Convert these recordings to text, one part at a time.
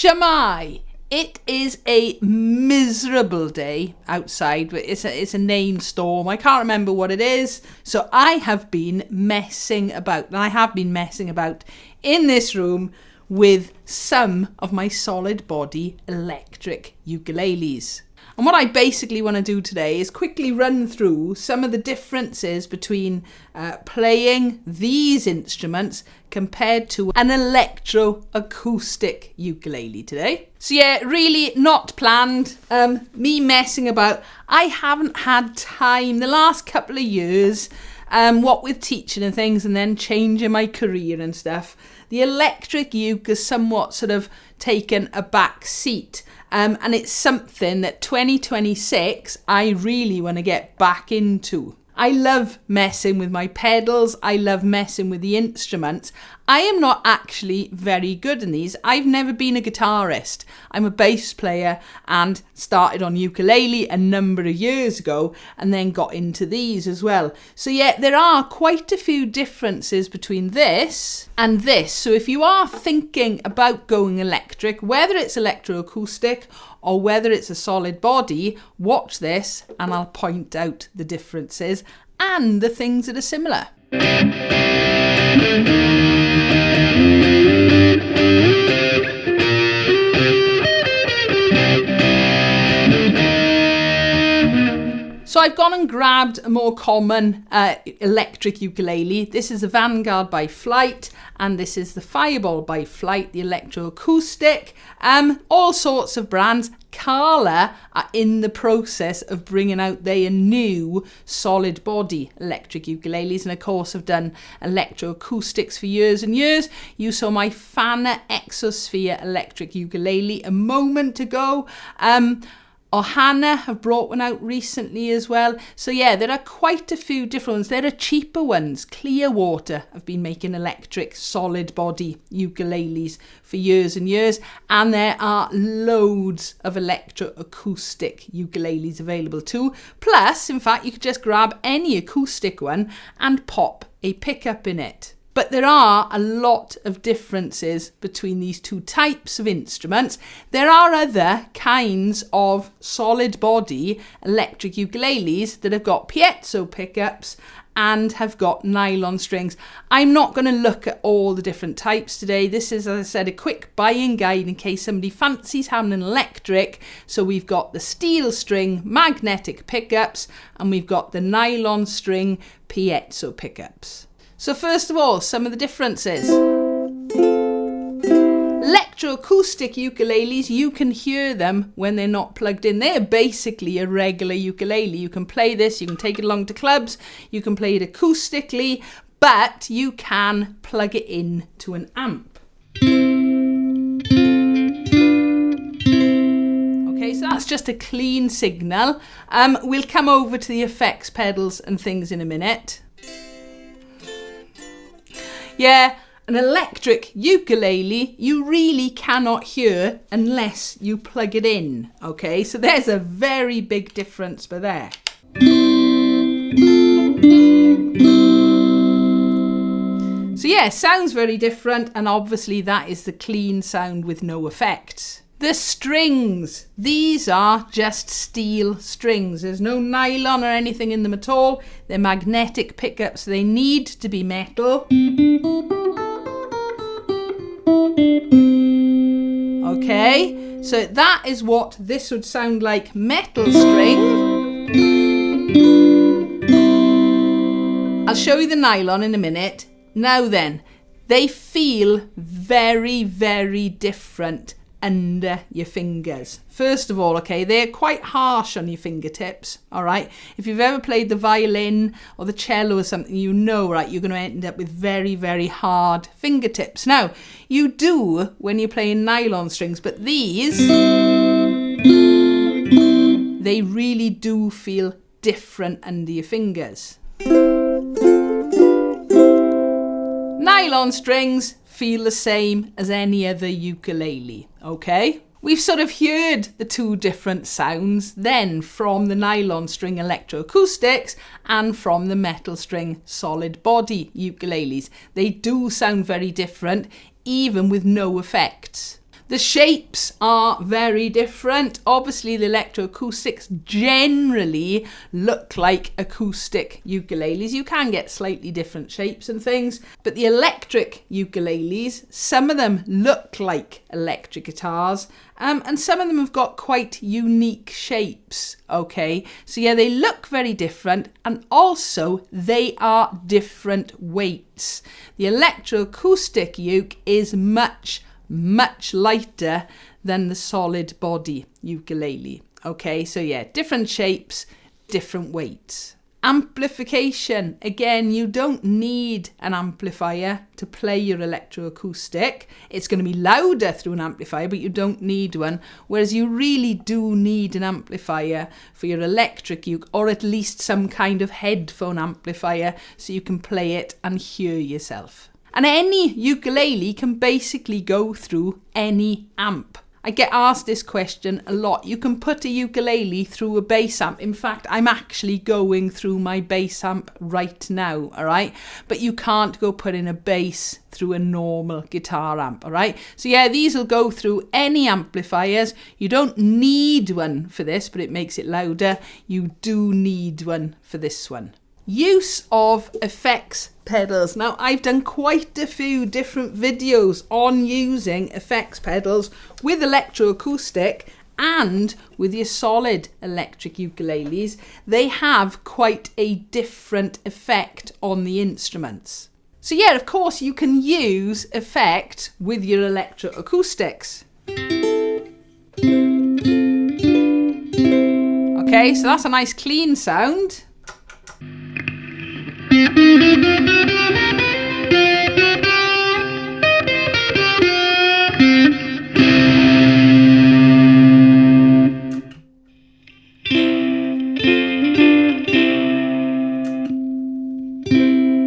Shemai. It is a miserable day outside. It's a named storm. I can't remember what it is. So I have been messing about. And I have been messing about in this room with some of my solid body electric ukuleles. And what I basically want to do today is quickly run through some of the differences between playing these instruments compared to an electro acoustic ukulele today. So yeah, really not planned. Me messing about. I haven't had time the last couple of years, what with teaching and things and then changing my career and stuff. The electric uke has somewhat sort of taken a back seat. And it's something that 2026 I really want to get back into. I love messing with my pedals. I love messing with the instruments. I am not actually very good in these. I've never been a guitarist. I'm a bass player and started on ukulele a number of years ago and then got into these as well. So yeah, there are quite a few differences between this and this. So if you are thinking about going electric, whether it's electroacoustic or whether it's a solid body, watch this and I'll point out the differences and the things that are similar. So I've gone and grabbed a more common electric ukulele. This is the Vanguard by Flight and this is the Fireball by Flight, the electroacoustic. All sorts of brands. Kala are in the process of bringing out their new solid body electric ukuleles, and of course have done electroacoustics for years and years. You saw my Fana Exosphere electric ukulele a moment ago. Ohana have brought one out recently as well. So yeah, there are quite a few different ones. There are cheaper ones. Clearwater have been making electric solid body ukuleles for years and years. And there are loads of electroacoustic ukuleles available too. Plus, in fact, you could just grab any acoustic one and pop a pickup in it. But there are a lot of differences between these two types of instruments. There are other kinds of solid body electric ukuleles that have got piezo pickups and have got nylon strings. I'm not going to look at all the different types today. This is, as I said, a quick buying guide in case somebody fancies having an electric. So we've got the steel string magnetic pickups and we've got the nylon string piezo pickups. So first of all, some of the differences. Electroacoustic ukuleles, you can hear them when they're not plugged in. They're basically a regular ukulele. You can play this, you can take it along to clubs, you can play it acoustically, but you can plug it in to an amp. Okay, so that's just a clean signal. We'll come over to the effects pedals and things in a minute. Yeah, an electric ukulele you really cannot hear unless you plug it in, okay? So there's a very big difference for there. So yeah, sounds very different, and obviously that is the clean sound with no effects. The strings, these are just steel strings. There's no nylon or anything in them at all. They're magnetic pickups, so they need to be metal. Okay, so that is what this would sound like, metal string. I'll show you the nylon in a minute. Now then, they feel very, very different under your fingers. First of all, okay, they're quite harsh on your fingertips, all right? If you've ever played the violin or the cello or something, you know, right, you're going to end up with very, very hard fingertips. Now, you do when you're playing nylon strings, but these, they really do feel different under your fingers. Nylon strings feel the same as any other ukulele, okay? We've sort of heard the two different sounds then from the nylon string electroacoustics and from the metal string solid body ukuleles. They do sound very different, even with no effects. The shapes are very different. Obviously, the electroacoustics generally look like acoustic ukuleles. You can get slightly different shapes and things, but the electric ukuleles, some of them look like electric guitars, and some of them have got quite unique shapes, okay? So yeah, they look very different, and also they are different weights. The electroacoustic uke is much lighter than the solid body ukulele. Okay, so yeah, different shapes, different weights. Amplification. Again, you don't need an amplifier to play your electroacoustic. It's going to be louder through an amplifier, but you don't need one. Whereas you really do need an amplifier for your electric uke, or at least some kind of headphone amplifier so you can play it and hear yourself. And any ukulele can basically go through any amp. I get asked this question a lot. You can put a ukulele through a bass amp. In fact, I'm actually going through my bass amp right now, all right? But you can't go put in a bass through a normal guitar amp, all right? So yeah, these will go through any amplifiers. You don't need one for this, but it makes it louder. You do need one for this one. Use of effects pedals. Now, I've done quite a few different videos on using effects pedals with electroacoustic and with your solid electric ukuleles. They have quite a different effect on the instruments. So yeah, of course, you can use effect with your electroacoustics. Okay, so that's a nice clean sound.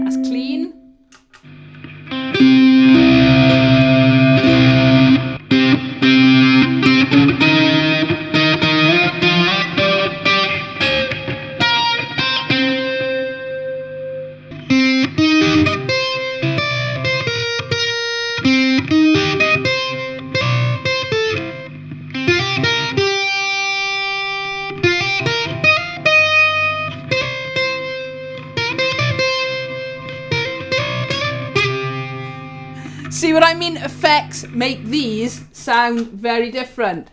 That's clean. See what I mean? Effects make these sound very different.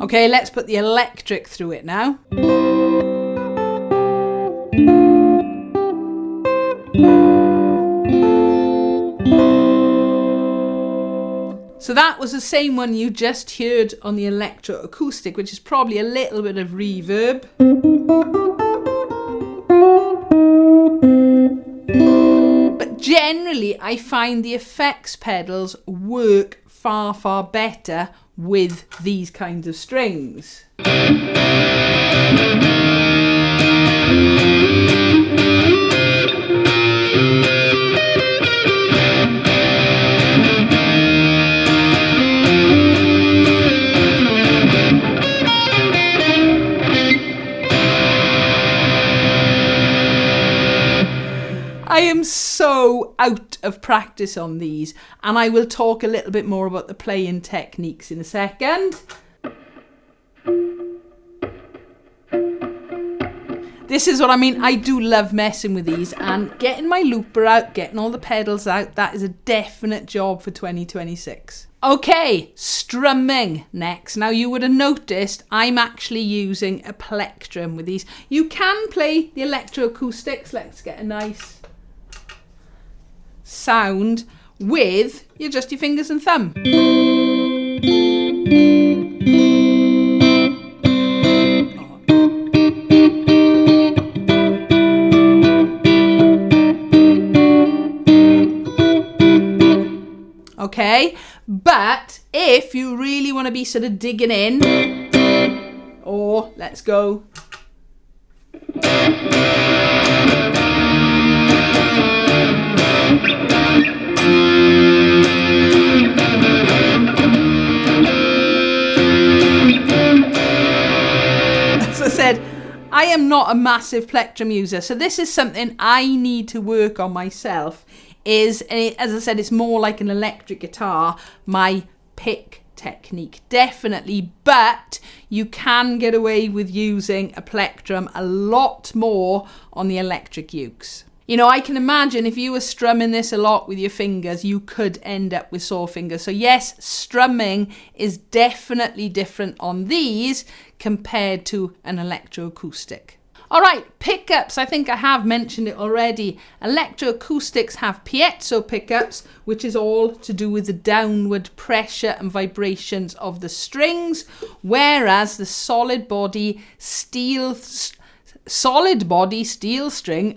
Okay, let's put the electric through it now. So that was the same one you just heard on the electroacoustic, which is probably a little bit of reverb. But generally, I find the effects pedals work far better with these kinds of strings. I am so out of practice on these, and I will talk a little bit more about the playing techniques in a second. This is what I mean. I do love messing with these, and getting my looper out, getting all the pedals out, that is a definite job for 2026. Okay, strumming next. Now you would have noticed I'm actually using a plectrum with these. You can play the electroacoustics. Let's get a nice sound with just your fingers and thumb. Okay, but if you really want to be sort of digging in, or let's go. As I said, I am not a massive plectrum user, so this is something I need to work on myself. As I said, it's more like an electric guitar, my pick technique, definitely, but you can get away with using a plectrum a lot more on the electric ukes. You know, I can imagine if you were strumming this a lot with your fingers, you could end up with sore fingers. So yes, strumming is definitely different on these compared to an electroacoustic. All right, pickups. I think I have mentioned it already. Electroacoustics have piezo pickups, which is all to do with the downward pressure and vibrations of the strings, whereas the solid body steel string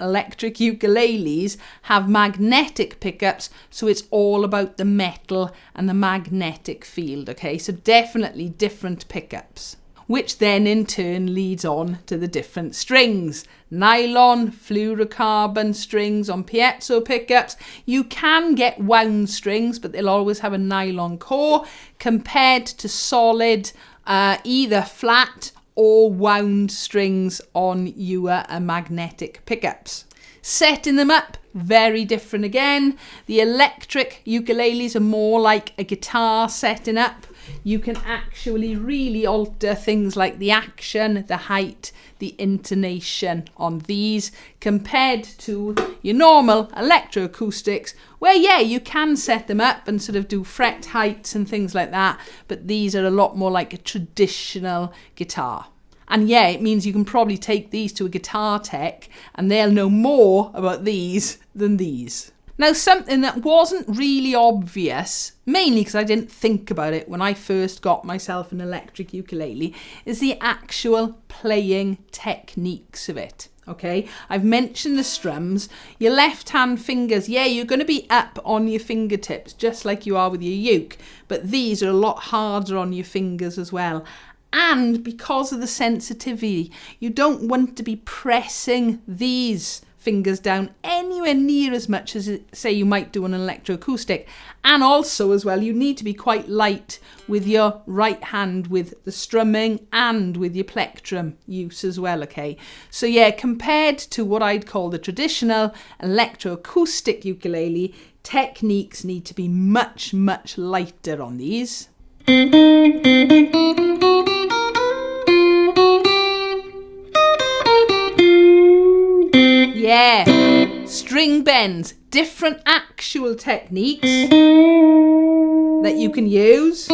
electric ukuleles have magnetic pickups, so it's all about the metal and the magnetic field, okay? So definitely different pickups, which then in turn leads on to the different strings. Nylon, fluorocarbon strings on piezo pickups. You can get wound strings, but they'll always have a nylon core, compared to solid, either flat or wound strings on your magnetic pickups. Setting them up, very different again. The electric ukuleles are more like a guitar setting up. You can actually really alter things like the action, the height, the intonation on these, compared to your normal electroacoustics, where yeah, you can set them up and sort of do fret heights and things like that, but these are a lot more like a traditional guitar. And yeah, it means you can probably take these to a guitar tech and they'll know more about these than these. Now, something that wasn't really obvious, mainly because I didn't think about it when I first got myself an electric ukulele, is the actual playing techniques of it. Okay, I've mentioned the strums. Your left hand fingers, yeah, you're going to be up on your fingertips just like you are with your uke, but these are a lot harder on your fingers as well. And because of the sensitivity, you don't want to be pressing these fingers down anywhere near as much as, say, you might do on an electroacoustic. And also as well, you need to be quite light with your right hand with the strumming and with your plectrum use as well, okay? So yeah, compared to what I'd call the traditional electroacoustic ukulele, techniques need to be much, much lighter on these. Yeah, string bends, different actual techniques that you can use.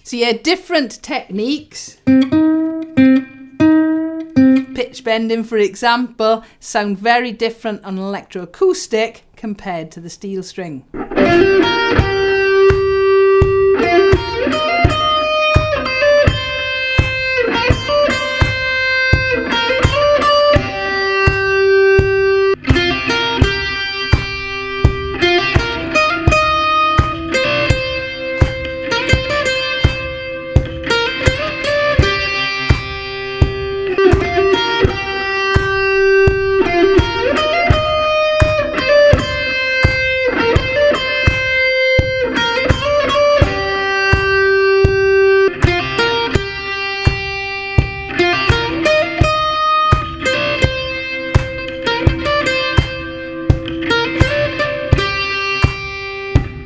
So yeah, different techniques. Pitch bending, for example, sound very different on an electroacoustic compared to the steel string.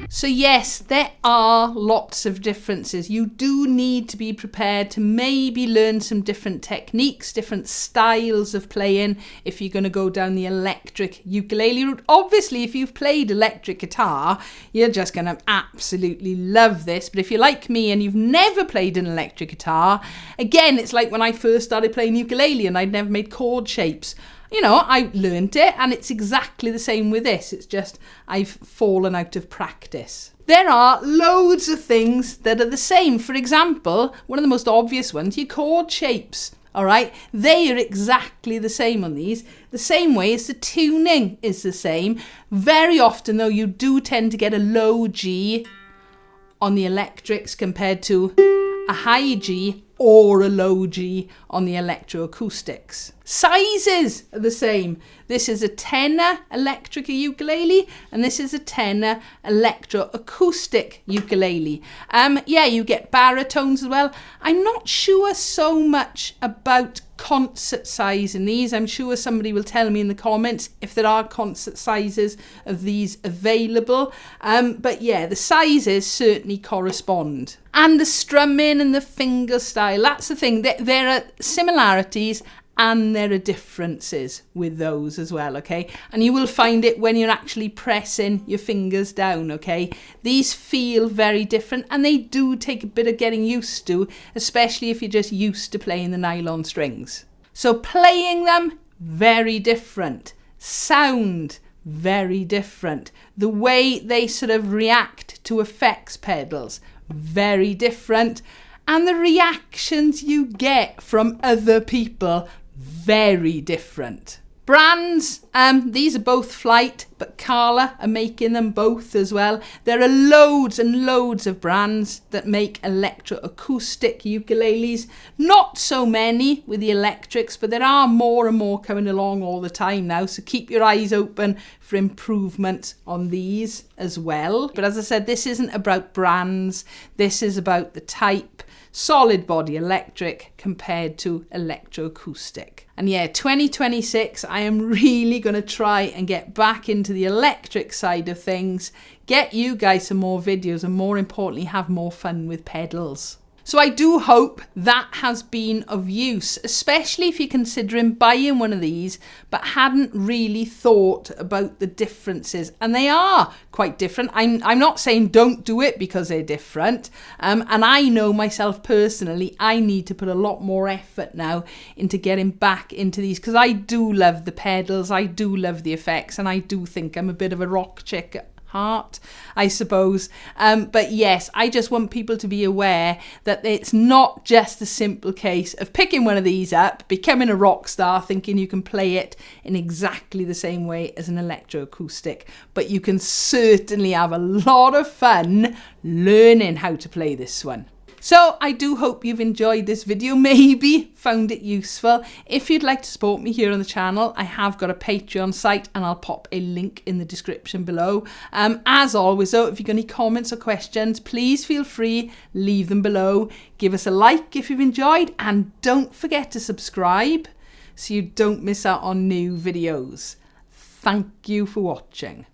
So yes, there are lots of differences. You do need to be prepared to maybe learn some different techniques, different styles of playing if you're going to go down the electric ukulele route. Obviously, if you've played electric guitar, you're just going to absolutely love this. But if you're like me and you've never played an electric guitar, again, it's like when I first started playing ukulele and I'd never made chord shapes. you know, I learned it, and it's exactly the same with this. It's just I've fallen out of practice. There are loads of things that are the same. For example, one of the most obvious ones, your chord shapes. All right, they are exactly the same on these, the same way as the tuning is the same. Very often, though, you do tend to get a low G on the electrics compared to a high G or a low G on the electroacoustics. Sizes are the same. This is a tenor electric ukulele, and this is a tenor electroacoustic ukulele. Yeah, you get baritones as well. I'm not sure so much about concert size in these. I'm sure somebody will tell me in the comments if there are concert sizes of these available. But yeah, the sizes certainly correspond. And the strumming and the finger style, that's the thing. There are similarities and there are differences with those as well, okay? And you will find it when you're actually pressing your fingers down, okay? These feel very different, and they do take a bit of getting used to, especially if you're just used to playing the nylon strings. So playing them, very different. Sound, very different. The way they sort of react to effects pedals, very different. And the reactions you get from other people, very different. Brands, these are both Flight, but Carla are making them both as well. There are loads and loads of brands that make electroacoustic ukuleles. Not so many with the electrics, but there are more and more coming along all the time now. So keep your eyes open for improvements on these as well. But as I said, this isn't about brands. This is about the type. Solid body electric compared to electroacoustic. And yeah, 2026, I am really going to try and get back into the electric side of things, get you guys some more videos, and more importantly, have more fun with pedals. So I do hope that has been of use, especially if you're considering buying one of these but hadn't really thought about the differences. And they are quite different. I'm not saying don't do it because they're different. And I know myself personally, I need to put a lot more effort now into getting back into these, because I do love the pedals, I do love the effects, and I do think I'm a bit of a rock chick heart, I suppose. But yes, I just want people to be aware that it's not just a simple case of picking one of these up, becoming a rock star, thinking you can play it in exactly the same way as an electroacoustic, but you can certainly have a lot of fun learning how to play this one. So I do hope you've enjoyed this video, maybe found it useful. If you'd like to support me here on the channel, I have got a Patreon site, and I'll pop a link in the description below. As always though, if you've got any comments or questions, please feel free, leave them below. Give us a like if you've enjoyed, and don't forget to subscribe so you don't miss out on new videos. Thank you for watching.